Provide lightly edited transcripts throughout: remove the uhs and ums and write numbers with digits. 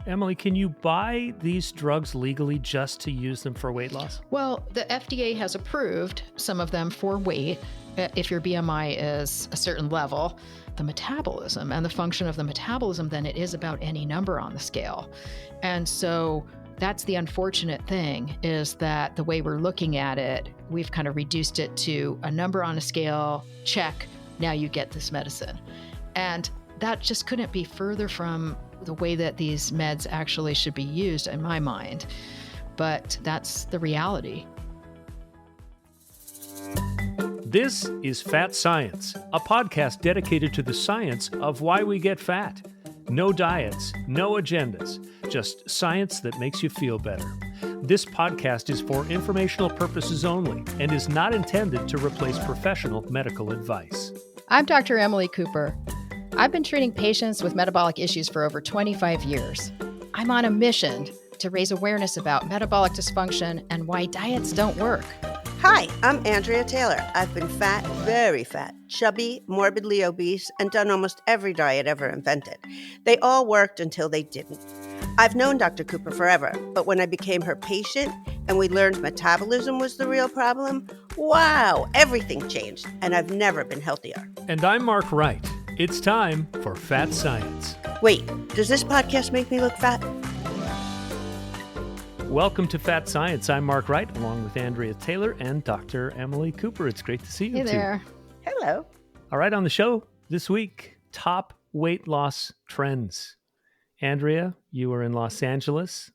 Emily, can you buy these drugs legally just to use them for weight loss? Well, the FDA has approved some of them for weight. If your BMI is a certain level, the metabolism and the function of the metabolism, then it is about any number on the scale. And so that's the unfortunate thing, is that the way we're looking at it, we've kind of reduced it to a number on a scale, check, now you get this medicine. And that just couldn't be further from the way that these meds actually should be used in my mind. But that's the reality. This is Fat Science, a podcast dedicated to the science of why we get fat. No diets, no agendas, just science that makes you feel better. This podcast is for informational purposes only and is not intended to replace professional medical advice. I'm Dr. Emily Cooper. I've been treating patients with metabolic issues for over 25 years. I'm on a mission to raise awareness about metabolic dysfunction and why diets don't work. Hi, I'm Andrea Taylor. I've been fat, very fat, chubby, morbidly obese, and done almost every diet ever invented. They all worked until they didn't. I've known Dr. Cooper forever, but when I became her patient and we learned metabolism was the real problem, wow, everything changed, and I've never been healthier. And I'm Mark Wright. It's time for Fat Science. Wait, does this podcast make me look fat? Welcome to Fat Science. I'm Mark Wright, along with Andrea Taylor and Dr. Emily Cooper. It's great to see you Hey two. there. Hello. All right, on the show this week, top weight loss trends. Andrea, you are in Los Angeles,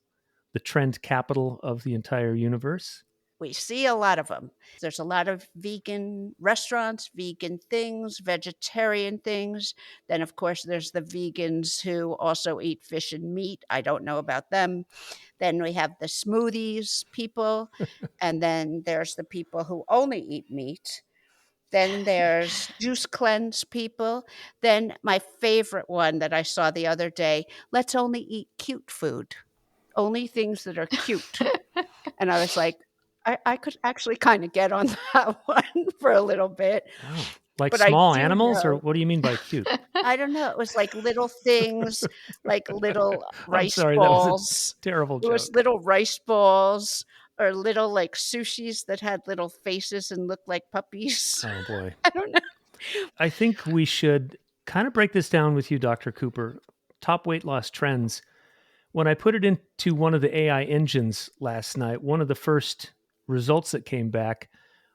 the trend capital of the entire universe. We see a lot of them. There's a lot of vegan restaurants, vegan things, vegetarian things. Then, of course, there's the vegans who also eat fish and meat. I don't know about them. Then we have the smoothies people. And then there's the people who only eat meat. Then there's juice cleanse people. Then my favorite one that I saw the other day, let's only eat cute food. Only things that are cute. And I was like, I could actually kind of get on that one for a little bit. Oh, like But small I do animals, or know. what do you mean by cute? I don't know. It was like little things, like little I'm rice sorry, balls. that was a terrible It joke. was little rice balls or little like sushis that had little faces and looked like puppies. Oh, boy. I don't know. I think we should kind of break this down with you, Dr. Cooper. Top weight loss trends. When I put it into one of the AI engines last night, one of the first results that came back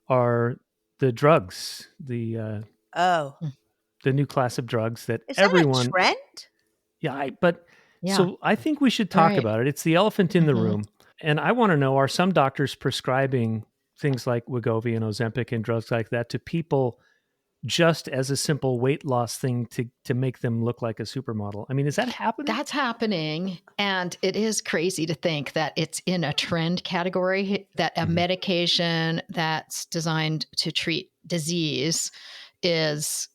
are the drugs, the new class of drugs that Is everyone. that a trend? Yeah, Yeah. So I think we should talk Right. about it. It's the elephant in the Mhm. room. And I want to know, are some doctors prescribing things like Wegovy and Ozempic and drugs like that to people just as a simple weight loss thing to make them look like a supermodel? I mean, is that happening? That's happening. And it is crazy to think that it's in a trend category, that a medication that's designed to treat disease is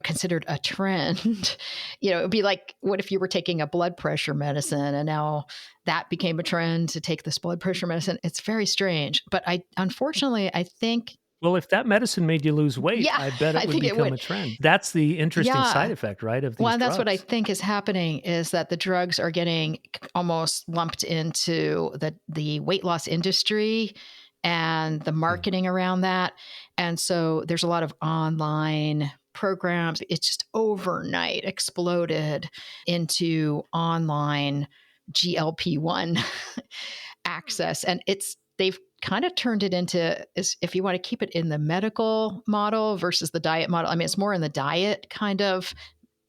considered a trend. It would be like, what if you were taking a blood pressure medicine and now that became a trend to take this blood pressure medicine? It's very strange. But unfortunately, I think Well, if that medicine made you lose weight, Yeah, I bet I it would think it become would. a trend. That's the interesting Yeah. side effect, right, of these Well, that's what I drugs. think is happening, is that the drugs are getting almost lumped into the weight loss industry and the marketing around that. And so there's a lot of online programs. It's just overnight exploded into online GLP-1 access. And they've kind of turned it into, if you want to keep it in the medical model versus the diet model. I mean, it's more in the diet kind of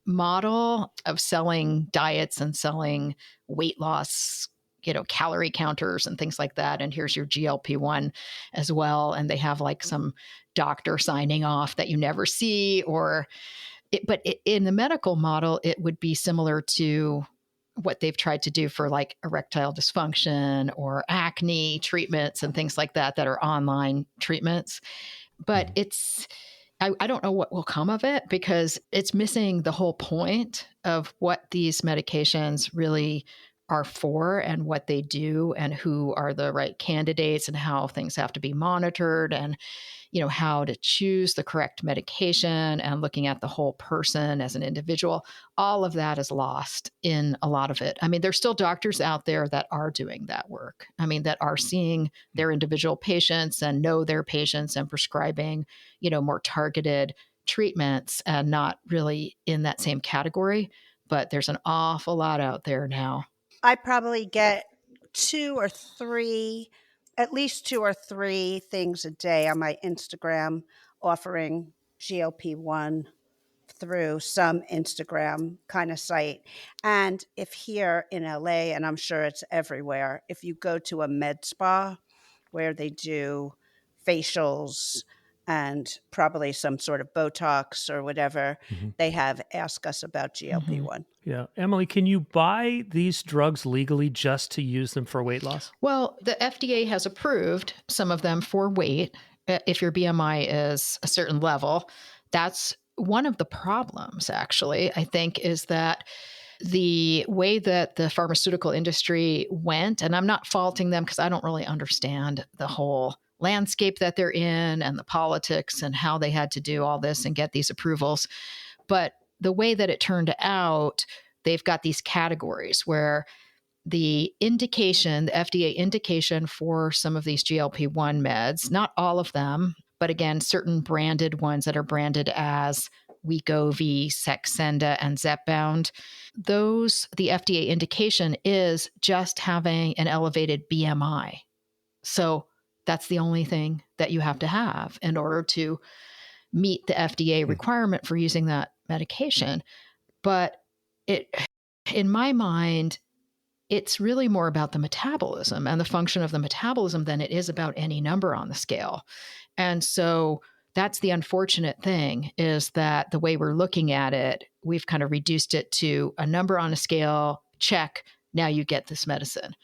model of selling diets and selling weight loss, calorie counters and things like that. And here's your GLP-1 as well. And they have like some doctor signing off that you never see, but in the medical model, it would be similar to what they've tried to do for like erectile dysfunction or acne treatments and things like that are online treatments. But I don't know what will come of it, because it's missing the whole point of what these medications really are for and what they do and who are the right candidates and how things have to be monitored and how to choose the correct medication and looking at the whole person as an individual. All of that is lost in a lot of it. I mean, there's still doctors out there that are doing that work. I mean, that are seeing their individual patients and know their patients and prescribing, more targeted treatments and not really in that same category. But there's an awful lot out there now. I probably get at least two or three things a day on my Instagram offering GLP-1 through some Instagram kind of site. And if here in LA, and I'm sure it's everywhere, if you go to a med spa where they do facials and probably some sort of Botox or whatever, they have asked us about GLP-1. Yeah. Emily, can you buy these drugs legally just to use them for weight loss? Well, the FDA has approved some of them for weight. If your BMI is a certain level, that's one of the problems, actually, I think, is that the way that the pharmaceutical industry went, and I'm not faulting them because I don't really understand the whole landscape that they're in and the politics and how they had to do all this and get these approvals. But the way that it turned out, they've got these categories where the indication, the FDA indication for some of these GLP-1 meds, not all of them, but again, certain branded ones that are branded as Wegovy, Saxenda, and Zepbound, the FDA indication is just having an elevated BMI. So that's the only thing that you have to have in order to meet the FDA requirement for using that medication. But in my mind, it's really more about the metabolism and the function of the metabolism than it is about any number on the scale. And so that's the unfortunate thing, is that the way we're looking at it, we've kind of reduced it to a number on a scale, check, now you get this medicine.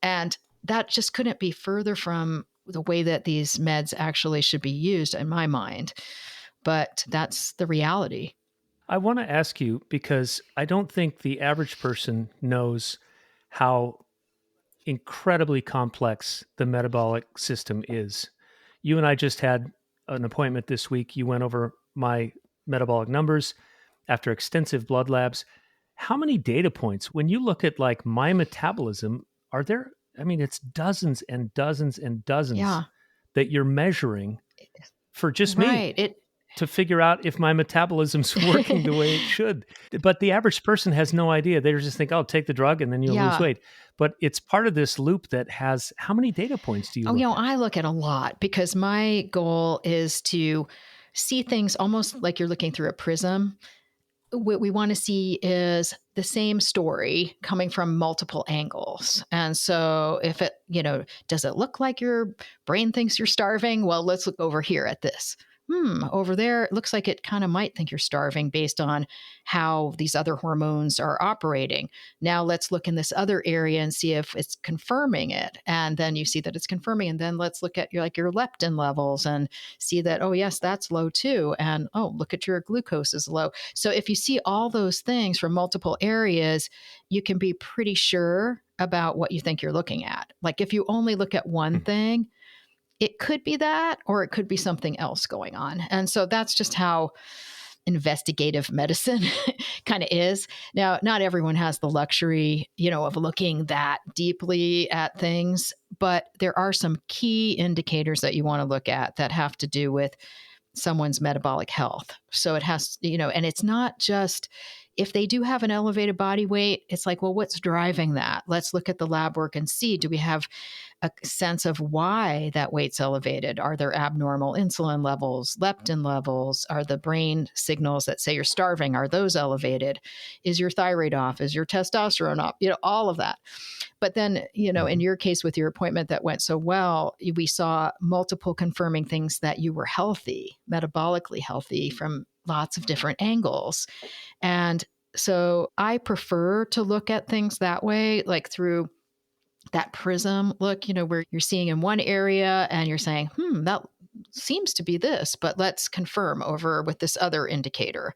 And that just couldn't be further from the way that these meds actually should be used in my mind. But that's the reality. I want to ask you, because I don't think the average person knows how incredibly complex the metabolic system is. You and I just had an appointment this week. You went over my metabolic numbers after extensive blood labs. How many data points, when you look at like my metabolism, are there? I mean, it's dozens and dozens and dozens that you're measuring for just me to figure out if my metabolism's working the way it should. But the average person has no idea. They just think, oh, take the drug and then you'll lose weight. But it's part of this loop that has, how many data points do you look at? I look at a lot because my goal is to see things almost like you're looking through a prism. What we want to see is the same story coming from multiple angles. And so if it, does it look like your brain thinks you're starving? Well, let's look over here at this. Over there, it looks like it kind of might think you're starving based on how these other hormones are operating. Now let's look in this other area and see if it's confirming it. And then you see that it's confirming. And then let's look at your leptin levels and see that, oh, yes, that's low too. And oh, look at your glucose is low. So if you see all those things from multiple areas, you can be pretty sure about what you think you're looking at. Like if you only look at one thing, it could be that, or it could be something else going on. And so that's just how investigative medicine kind of is. Now, not everyone has the luxury, of looking that deeply at things, but there are some key indicators that you want to look at that have to do with someone's metabolic health. So it has, and it's not just if they do have an elevated body weight, it's like, well, what's driving that? Let's look at the lab work and see, do we have a sense of why that weight's elevated? Are there abnormal insulin levels, leptin levels? Are the brain signals that say you're starving, are those elevated? Is your thyroid off? Is your testosterone off? All of that. But then, in your case with your appointment that went so well, we saw multiple confirming things that you were healthy, metabolically healthy from lots of different angles. And so I prefer to look at things that way, like through that prism look, where you're seeing in one area and you're saying, that seems to be this, but let's confirm over with this other indicator.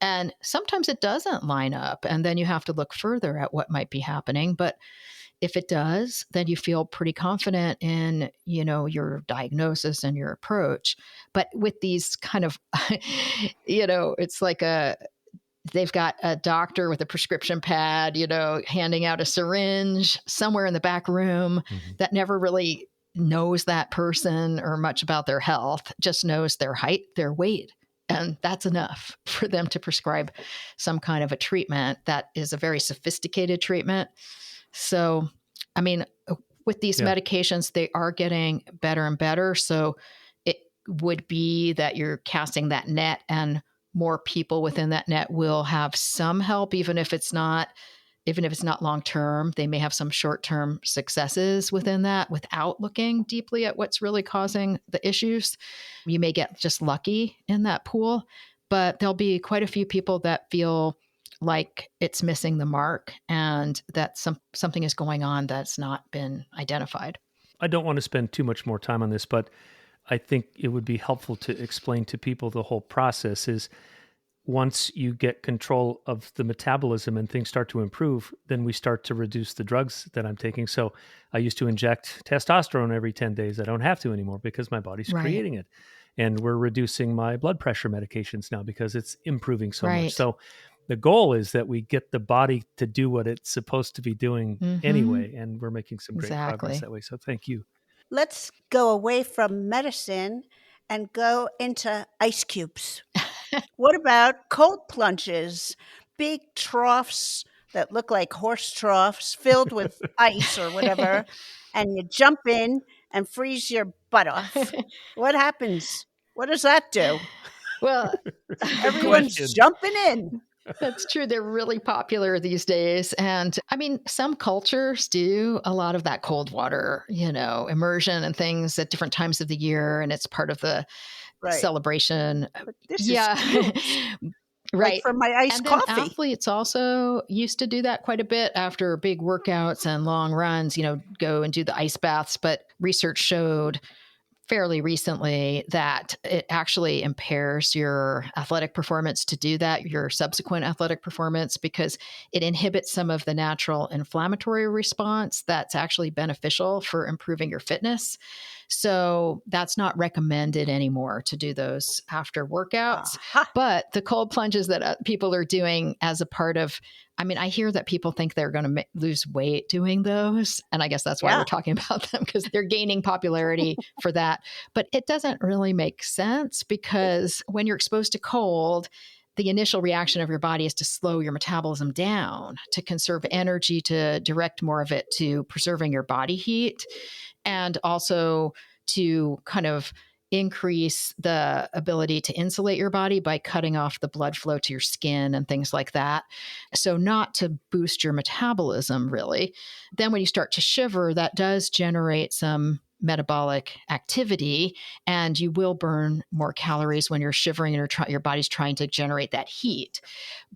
And sometimes it doesn't line up. And then you have to look further at what might be happening. But if it does, then you feel pretty confident in, your diagnosis and your approach. But with these kind of, it's like they've got a doctor with a prescription pad, handing out a syringe somewhere in the back room that never really knows that person or much about their health, just knows their height, their weight. And that's enough for them to prescribe some kind of a treatment that is a very sophisticated treatment. So, I mean, with these medications, they are getting better and better. So it would be that you're casting that net, and more people within that net will have some help, even if it's not long-term. They may have some short-term successes within that without looking deeply at what's really causing the issues. You may get just lucky in that pool, but there'll be quite a few people that feel like it's missing the mark and that something is going on that's not been identified. I don't want to spend too much more time on this, but I think it would be helpful to explain to people the whole process is once you get control of the metabolism and things start to improve, then we start to reduce the drugs that I'm taking. So I used to inject testosterone every 10 days. I don't have to anymore because my body's creating it. And we're reducing my blood pressure medications now because it's improving so much. So the goal is that we get the body to do what it's supposed to be doing anyway. And we're making some great progress that way. So thank you. Let's go away from medicine and go into ice cubes. What about cold plunges? Big troughs that look like horse troughs filled with ice or whatever, and you jump in and freeze your butt off. What happens? What does that do? Well, everyone's jumping in. That's true. They're really popular these days. And I mean, some cultures do a lot of that cold water, immersion and things at different times of the year. And it's part of the celebration. But this is right. Like for my iced and then coffee. Athletes also used to do that quite a bit after big workouts and long runs, go and do the ice baths. But research showed fairly recently that it actually impairs your athletic performance to do that, your subsequent athletic performance, because it inhibits some of the natural inflammatory response that's actually beneficial for improving your fitness. So that's not recommended anymore to do those after workouts. But the cold plunges that people are doing as a part of, I hear that people think they're going to lose weight doing those. And I guess that's why we're talking about them, because they're gaining popularity for that. But it doesn't really make sense, because when you're exposed to cold, the initial reaction of your body is to slow your metabolism down, to conserve energy, to direct more of it to preserving your body heat, and also to kind of increase the ability to insulate your body by cutting off the blood flow to your skin and things like that. So not to boost your metabolism, really. Then when you start to shiver, that does generate some metabolic activity, and you will burn more calories when you're shivering and your body's trying to generate that heat.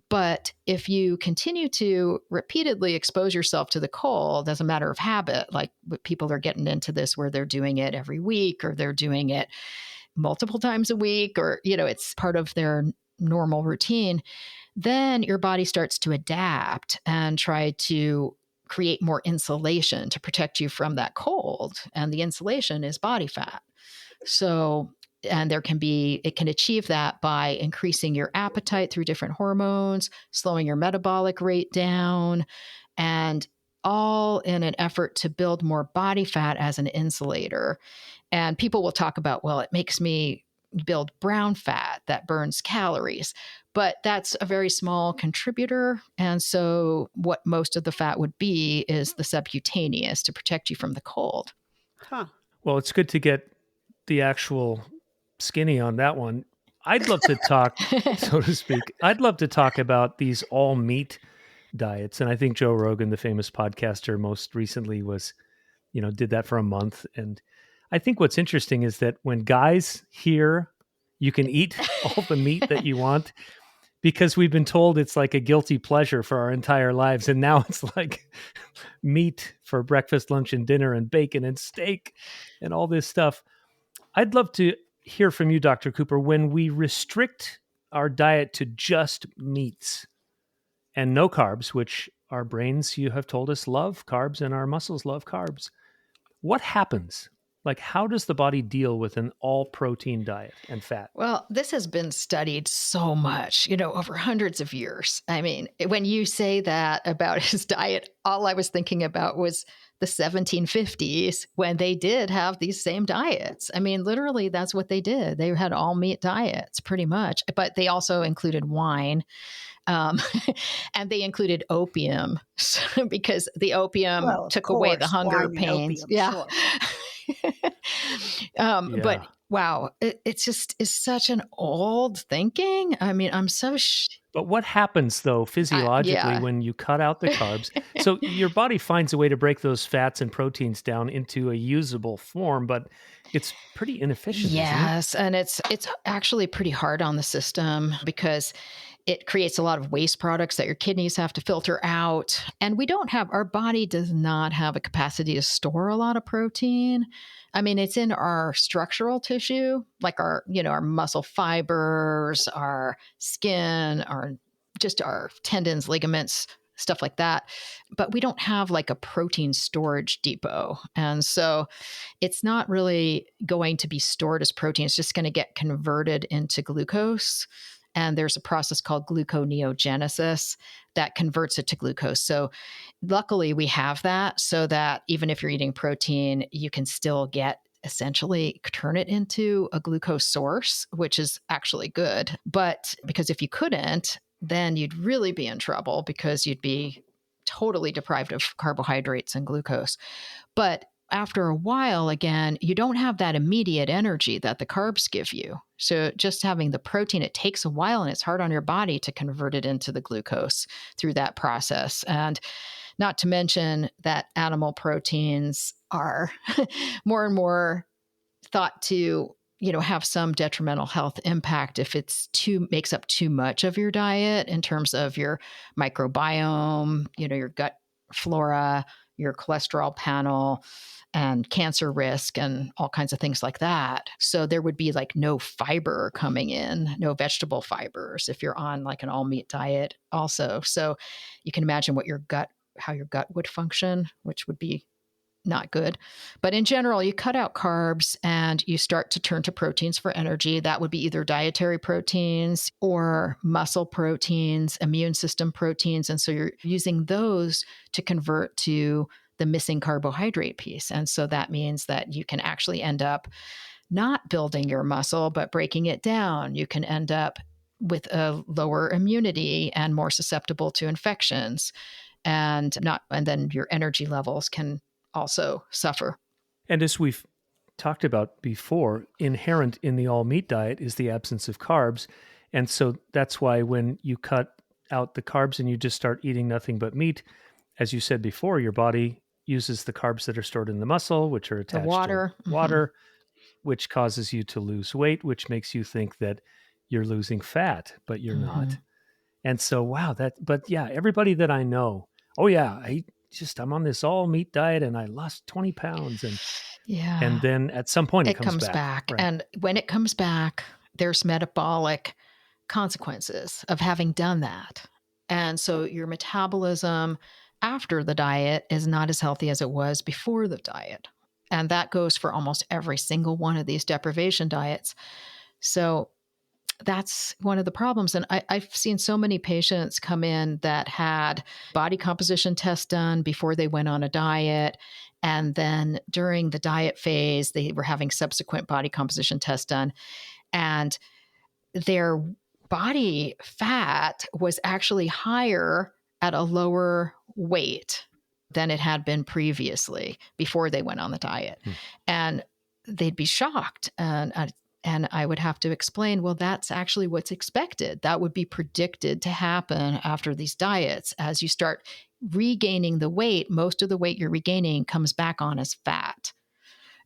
But if you continue to repeatedly expose yourself to the cold as a matter of habit, like people are getting into this where they're doing it every week, or they're doing it multiple times a week, or, it's part of their normal routine, then your body starts to adapt and try to create more insulation to protect you from that cold. And the insulation is body fat. So, and it can achieve that by increasing your appetite through different hormones, slowing your metabolic rate down, and all in an effort to build more body fat as an insulator. And people will talk about, well, it makes me build brown fat that burns calories, but that's a very small contributor. And so what most of the fat would be is the subcutaneous to protect you from the cold. Well, it's good to get the actual skinny on that one. I'd love to talk, so to speak. I'd love to talk about these all meat diets. And I think Joe Rogan, the famous podcaster, most recently did that for a month. And I think what's interesting is that when guys hear you can eat all the meat that you want, because we've been told it's like a guilty pleasure for our entire lives. And now it's like meat for breakfast, lunch, and dinner, and bacon and steak and all this stuff. I'd love to hear from you, Dr. Cooper. When we restrict our diet to just meats and no carbs, which our brains, you have told us, love carbs and our muscles love carbs, what happens? Like, how does the body deal with an all protein diet and fat? Well, this has been studied so much, over hundreds of years. I mean, when you say that about his diet, all I was thinking about was the 1750s when they did have these same diets. I mean, literally, that's what they did. They had all meat diets pretty much, but they also included wine. Um, and they included opium because the opium took away the hunger pains. Yeah. Sure. But wow, it's such an old thinking. I mean, I'm so. But what happens though physiologically when you cut out the carbs? So your body finds a way to break those fats and proteins down into a usable form, but it's pretty inefficient. Yes, isn't it? and it's actually pretty hard on the system because it creates a lot of waste products that your kidneys have to filter out. And our body does not have a capacity to store a lot of protein. I mean, it's in our structural tissue, like our muscle fibers, our skin, our tendons, ligaments, stuff like that. But we don't have like a protein storage depot. And so it's not really going to be stored as protein. It's just going to get converted into glucose. And there's a process called gluconeogenesis that converts it to glucose. So luckily we have that so that even if you're eating protein, you can still essentially turn it into a glucose source, which is actually good. But because if you couldn't, then you'd really be in trouble because you'd be totally deprived of carbohydrates and glucose. But after a while, again, you don't have that immediate energy that the carbs give you. So just having the protein, it takes a while and it's hard on your body to convert it into the glucose through that process. And not to mention that animal proteins are more and more thought to have some detrimental health impact if makes up too much of your diet in terms of your microbiome, your gut flora, your cholesterol panel, and cancer risk and all kinds of things like that. So there would be like no fiber coming in, no vegetable fibers if you're on like an all meat diet also. So you can imagine how your gut would function, which would be not good. But in general, you cut out carbs and you start to turn to proteins for energy. That would be either dietary proteins or muscle proteins, immune system proteins. And so you're using those to convert to the missing carbohydrate piece. And so that means that you can actually end up not building your muscle, but breaking it down. You can end up with a lower immunity and more susceptible to infections. And then your energy levels can also suffer. And as we've talked about before, inherent in the all meat diet is the absence of carbs. And so that's why when you cut out the carbs and you just start eating nothing but meat, as you said before, your body uses the carbs that are stored in the muscle, which are attached to water, which causes you to lose weight, which makes you think that you're losing fat, but you're not. And so, wow, but yeah, everybody that I know, oh yeah, I'm on this all meat diet and I lost 20 pounds. And then at some point it comes back. Right. And when it comes back, there's metabolic consequences of having done that. And so your metabolism after the diet is not as healthy as it was before the diet. And that goes for almost every single one of these deprivation diets. So that's one of the problems. And I've seen so many patients come in that had body composition tests done before they went on a diet. And then during the diet phase, they were having subsequent body composition tests done. And their body fat was actually higher at a lower weight than it had been previously before they went on the diet. And they'd be shocked. And I would have to explain, well, that's actually what's expected. That would be predicted to happen after these diets. As you start regaining the weight, most of the weight you're regaining comes back on as fat.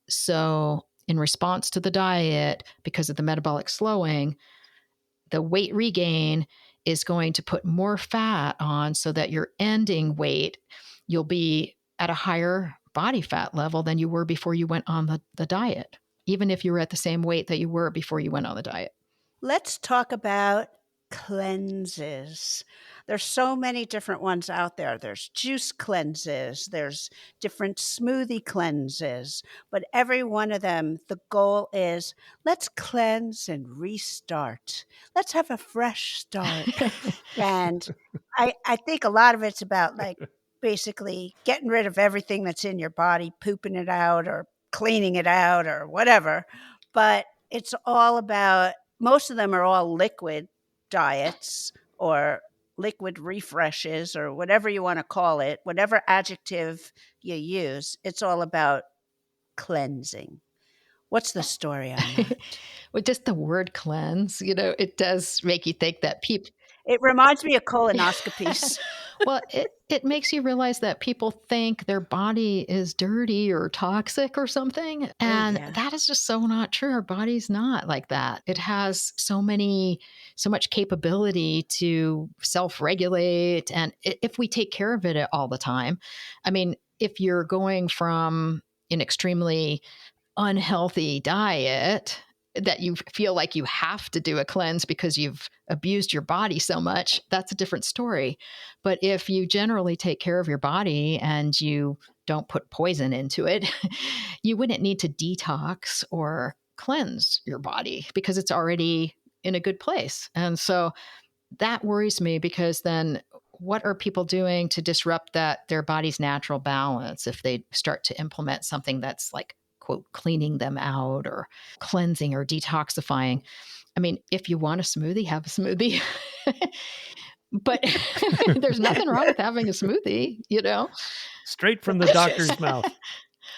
So in response to the diet, because of the metabolic slowing, the weight regain is going to put more fat on so that your ending weight, you'll be at a higher body fat level than you were before you went on the diet, even if you were at the same weight that you were before you went on the diet. Let's talk about cleanses. There's so many different ones out there. There's juice cleanses, there's different smoothie cleanses, but every one of them, the goal is let's cleanse and restart. Let's have a fresh start. And I think a lot of it's about like basically getting rid of everything that's in your body, pooping it out or cleaning it out or whatever. But it's all about, most of them are all liquid diets or liquid refreshes or whatever you want to call it, whatever adjective you use. It's all about cleansing. What's the story on that? Well, just the word cleanse, it does make you think that people. It reminds me of colonoscopies. Well, it makes you realize that people think their body is dirty or toxic or something. Oh, And yeah. that is just so not true. Our body's not like that. It has so much capability to self-regulate. And if we take care of it all the time, I mean, if you're going from an extremely unhealthy diet that you feel like you have to do a cleanse because you've abused your body so much, that's a different story. But if you generally take care of your body and you don't put poison into it, you wouldn't need to detox or cleanse your body because it's already in a good place. And so that worries me, because then what are people doing to disrupt their body's natural balance if they start to implement something that's like, quote, cleaning them out or cleansing or detoxifying? I mean, if you want a smoothie, have a smoothie. But there's nothing wrong with having a smoothie, Straight from the Delicious. doctor's mouth.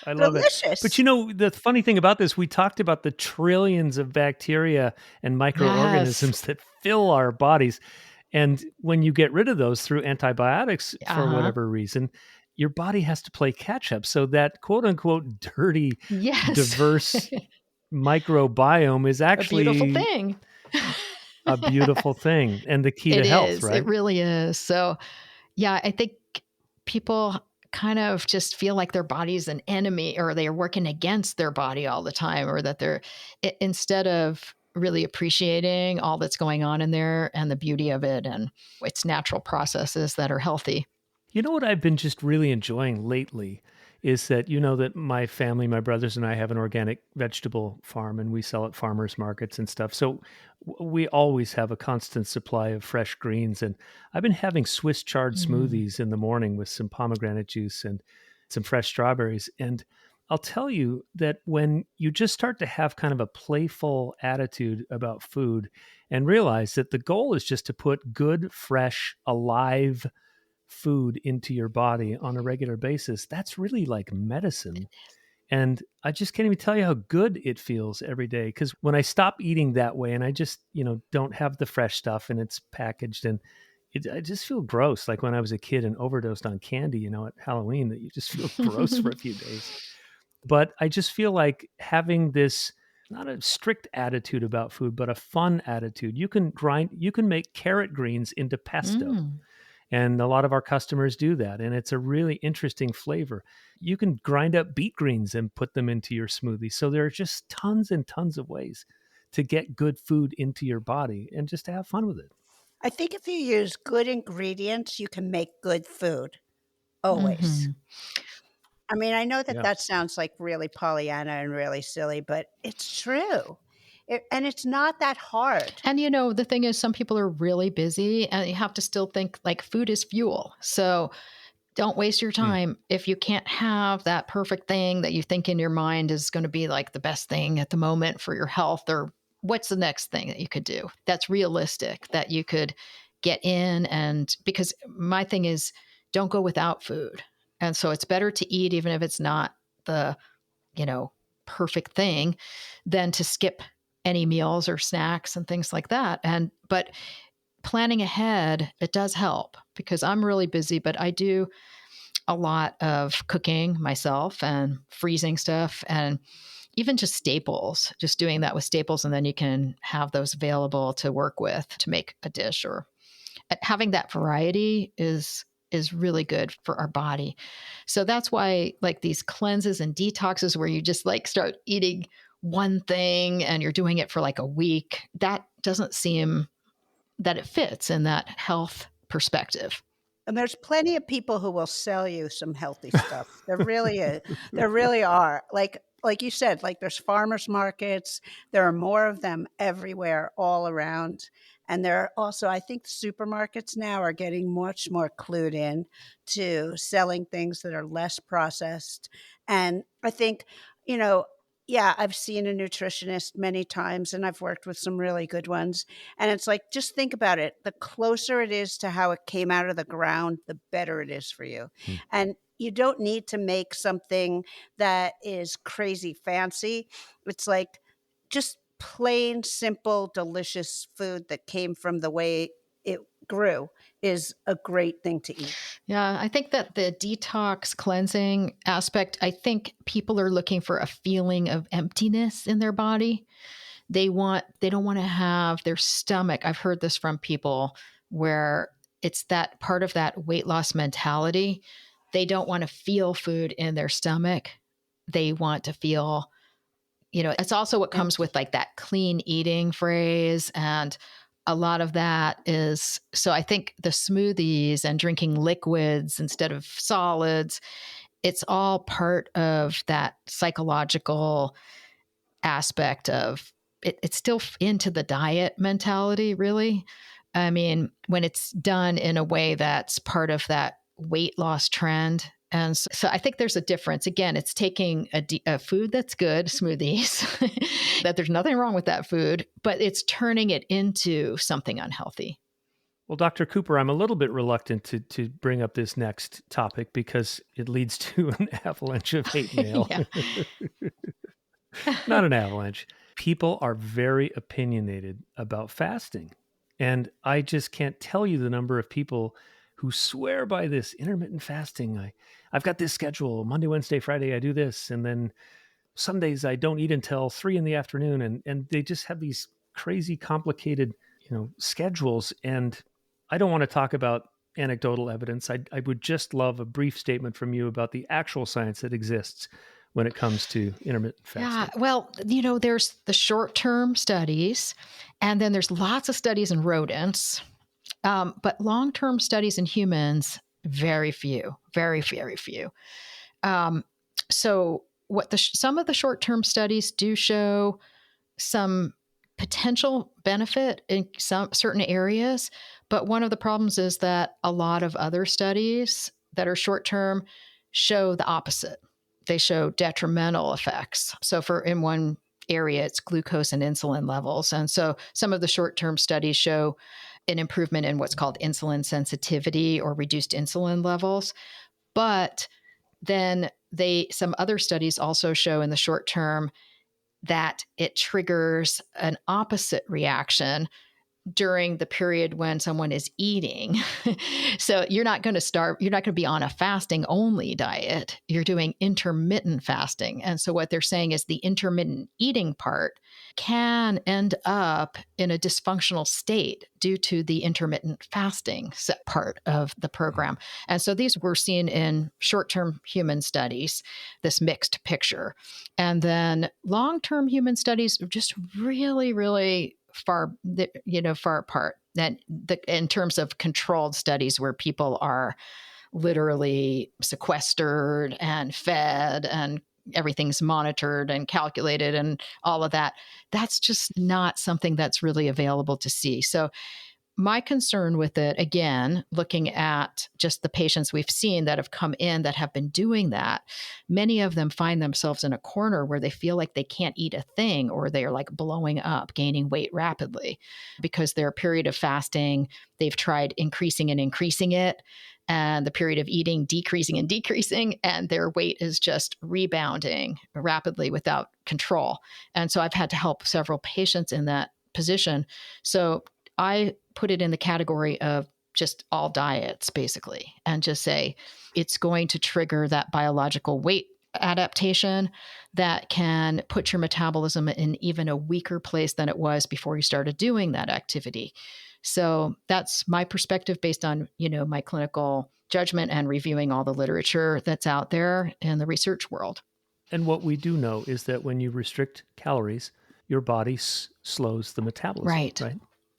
I love it. Delicious. But the funny thing about this, we talked about the trillions of bacteria and microorganisms that fill our bodies. And when you get rid of those through antibiotics for whatever reason, your body has to play catch up. So that quote unquote dirty, diverse microbiome is actually a beautiful thing. A beautiful thing and the key to health, right? It really is. So, yeah, I think people kind of just feel like their body's an enemy, or they are working against their body all the time, or that instead of really appreciating all that's going on in there and the beauty of it and its natural processes that are healthy. You know what I've been just really enjoying lately is that, that my family, my brothers and I have an organic vegetable farm, and we sell at farmers markets and stuff. So we always have a constant supply of fresh greens. And I've been having Swiss chard smoothies in the morning with some pomegranate juice and some fresh strawberries. And I'll tell you that when you just start to have kind of a playful attitude about food and realize that the goal is just to put good, fresh, alive food into your body on a regular basis, that's really like medicine. And I just can't even tell you how good it feels every day. Because when I stop eating that way and I just, don't have the fresh stuff and it's packaged, and I just feel gross. Like when I was a kid and overdosed on candy, at Halloween, that you just feel gross for a few days. But I just feel like having this, not a strict attitude about food, but a fun attitude. You can make carrot greens into pesto. And a lot of our customers do that. And it's a really interesting flavor. You can grind up beet greens and put them into your smoothie. So there are just tons and tons of ways to get good food into your body and just to have fun with it. I think if you use good ingredients, you can make good food. Always. I mean, I know that sounds like really Pollyanna and really silly, but it's true. And it's not that hard. And the thing is, some people are really busy and you have to still think like food is fuel. So don't waste your time if you can't have that perfect thing that you think in your mind is going to be like the best thing at the moment for your health, or what's the next thing that you could do that's realistic that you could get in. And because my thing is, don't go without food. And so it's better to eat, even if it's not the, perfect thing, than to skip any meals or snacks and things like that. But planning ahead, it does help, because I'm really busy, but I do a lot of cooking myself and freezing stuff, and even just staples, just doing that with staples. And then you can have those available to work with to make a dish, or having that variety is really good for our body. So that's why like these cleanses and detoxes where you just like start eating one thing and you're doing it for like a week, that doesn't seem that it fits in that health perspective. And there's plenty of people who will sell you some healthy stuff. There really is. There really are. Like you said, like there's farmers markets. There are more of them everywhere, all around. And there are also, I think supermarkets now are getting much more clued in to selling things that are less processed. And I think, you know, yeah, I've seen a nutritionist many times and I've worked with some really good ones. And it's like, just think about it. The closer it is to how it came out of the ground, the better it is for you. And you don't need to make something that is crazy fancy. It's like just plain, simple, delicious food that came from the way it grew is a great thing to eat. Yeah, I think that the detox cleansing aspect, I think people are looking for a feeling of emptiness in their body. They don't want to have their stomach. I've heard this from people where it's that part of that weight loss mentality. They don't want to feel food in their stomach. They want to feel, it's also what comes with like that clean eating phrase. And a lot of that is, so I think the smoothies and drinking liquids instead of solids, it's all part of that psychological aspect of it. It's still into the diet mentality, really. I mean, when it's done in a way that's part of that weight loss trend. And so I think there's a difference. Again, it's taking a food that's good, smoothies, that there's nothing wrong with that food, but it's turning it into something unhealthy. Well, Dr. Cooper, I'm a little bit reluctant to bring up this next topic because it leads to an avalanche of hate mail. Not an avalanche. People are very opinionated about fasting. And I just can't tell you the number of people who swear by this intermittent fasting. I've got this schedule. Monday, Wednesday, Friday, I do this. And then Sundays, I don't eat until 3 p.m. And they just have these crazy, complicated, schedules. And I don't want to talk about anecdotal evidence. I would just love a brief statement from you about the actual science that exists when it comes to intermittent fasting. Yeah, well, there's the short-term studies, and then there's lots of studies in rodents, but long-term studies in humans, very few, very, very few. So what some of the short-term studies do show some potential benefit in some certain areas, but one of the problems is that a lot of other studies that are short-term show the opposite. They show detrimental effects. So in one area, it's glucose and insulin levels. And so some of the short-term studies show an improvement in what's called insulin sensitivity or reduced insulin levels. But then some other studies also show in the short term that it triggers an opposite reaction during the period when someone is eating. So you're not going to starve. You're not going to be on a fasting only diet. You're doing intermittent fasting. And so what they're saying is the intermittent eating part can end up in a dysfunctional state due to the intermittent fasting part of the program. And so these were seen in short-term human studies, this mixed picture. And then long-term human studies are just really, really far apart. That in terms of controlled studies where people are literally sequestered and fed and everything's monitored and calculated and all of that, that's just not something that's really available to see. So my concern with it, again, looking at just the patients we've seen that have come in that have been doing that, many of them find themselves in a corner where they feel like they can't eat a thing, or they're like blowing up, gaining weight rapidly because their period of fasting, they've tried increasing and increasing it, and the period of eating decreasing and decreasing, and their weight is just rebounding rapidly without control. And so I've had to help several patients in that position. So I put it in the category of just all diets, basically, and just say it's going to trigger that biological weight adaptation that can put your metabolism in even a weaker place than it was before you started doing that activity. So that's my perspective based on, my clinical judgment and reviewing all the literature that's out there in the research world. And what we do know is that when you restrict calories, your body slows the metabolism. Right.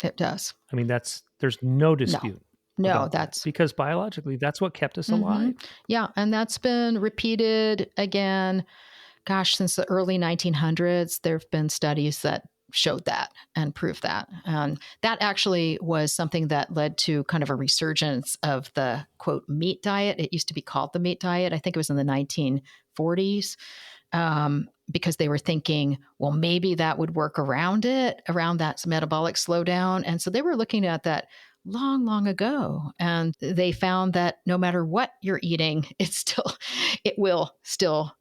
It does. I mean, there's no dispute. No, about that, that's because biologically, that's what kept us alive. Yeah, and that's been repeated again. Gosh, since the early 1900s, there have been studies that showed that and proved that. And that actually was something that led to kind of a resurgence of the quote meat diet. It used to be called the meat diet. I think it was in the 1940s, because they were thinking, well, maybe that would work around that metabolic slowdown. And so they were looking at that long, long ago. And they found that no matter what you're eating, it will still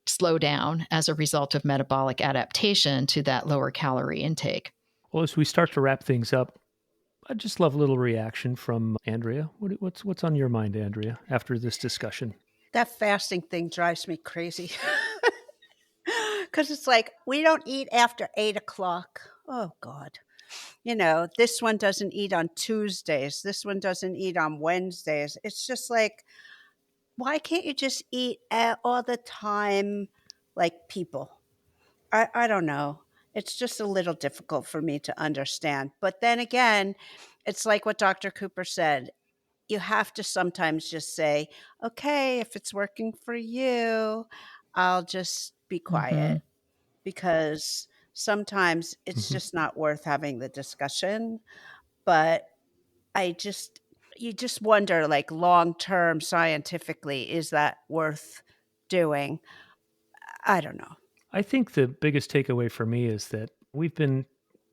slow down as a result of metabolic adaptation to that lower calorie intake. Well, as we start to wrap things up, I'd just love a little reaction from Andrea. What's on your mind, Andrea, after this discussion? That fasting thing drives me crazy. Because it's like, we don't eat after 8 o'clock. Oh, God. This one doesn't eat on Tuesdays. This one doesn't eat on Wednesdays. It's just like, why can't you just eat all the time like people? I don't know. It's just a little difficult for me to understand. But then again, it's like what Dr. Cooper said. You have to sometimes just say, okay, if it's working for you, I'll just be quiet, because sometimes it's just not worth having the discussion. But you just wonder, like, long term scientifically, is that worth doing? I don't know. I think the biggest takeaway for me is that we've been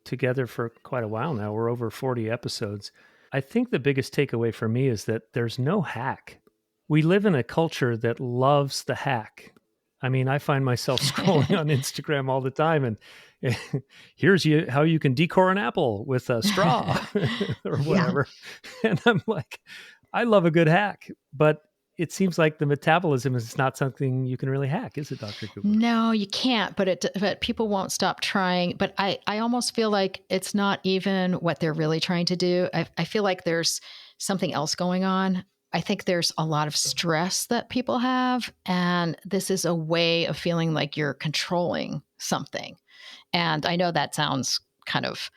together for quite a while now. We're over 40 episodes. I think the biggest takeaway for me is that there's no hack. We live in a culture that loves the hack. I mean, I find myself scrolling on Instagram all the time, and here's how you can decore an apple with a straw or whatever. Yeah. And I'm like, I love a good hack, but it seems like the metabolism is not something you can really hack, is it, Dr. Cooper? No, you can't, but people won't stop trying. But I almost feel like it's not even what they're really trying to do. I feel like there's something else going on. I think there's a lot of stress that people have, and this is a way of feeling like you're controlling something. And I know that sounds kind of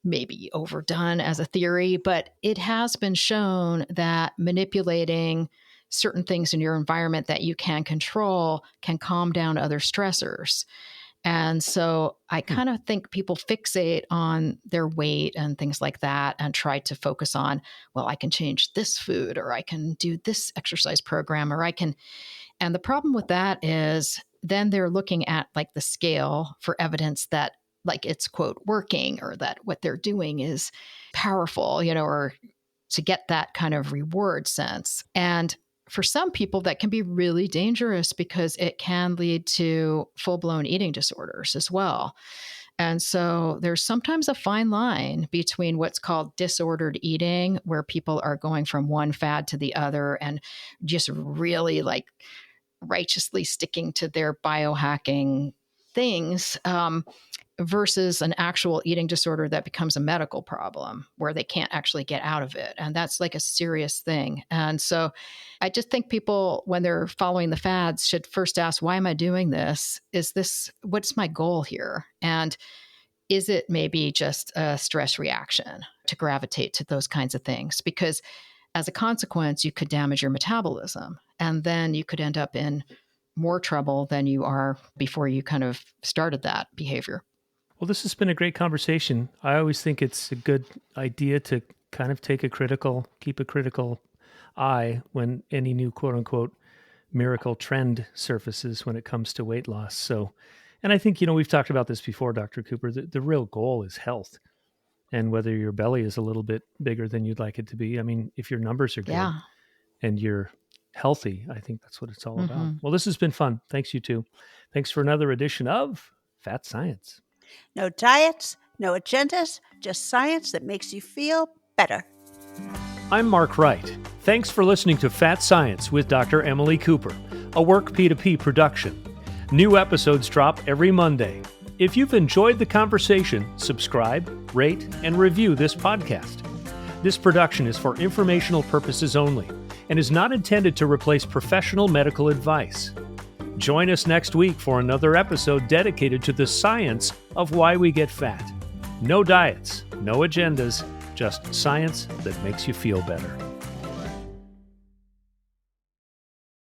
maybe overdone as a theory, but it has been shown that manipulating certain things in your environment that you can control can calm down other stressors. And so I kind of think people fixate on their weight and things like that and try to focus on, well, I can change this food, or I can do this exercise program, and the problem with that is then they're looking at like the scale for evidence that like it's quote working, or that what they're doing is powerful, or to get that kind of reward sense. And for some people, that can be really dangerous because it can lead to full-blown eating disorders as well. And so there's sometimes a fine line between what's called disordered eating, where people are going from one fad to the other and just really like righteously sticking to their biohacking things, versus an actual eating disorder that becomes a medical problem where they can't actually get out of it. And that's like a serious thing. And so I just think people, when they're following the fads, should first ask, why am I doing this? What's my goal here? And is it maybe just a stress reaction to gravitate to those kinds of things? Because as a consequence, you could damage your metabolism, and then you could end up in more trouble than you are before you kind of started that behavior. Well, this has been a great conversation. I always think it's a good idea to kind of keep a critical eye when any new quote unquote miracle trend surfaces when it comes to weight loss. So, and I think, we've talked about this before, Dr. Cooper, the real goal is health. And whether your belly is a little bit bigger than you'd like it to be, I mean, if your numbers are good and you're healthy, I think that's what it's all about. Well, this has been fun. Thanks, you two. Thanks for another edition of Fat Science. No diets, no agendas, just science that makes you feel better. I'm Mark Wright. Thanks for listening to Fat Science with Dr. Emily Cooper, a Work P2P production. New episodes drop every Monday. If you've enjoyed the conversation, subscribe, rate, and review this podcast. This production is for informational purposes only and is not intended to replace professional medical advice. Join us next week for another episode dedicated to the science of why we get fat. No diets, no agendas, just science that makes you feel better.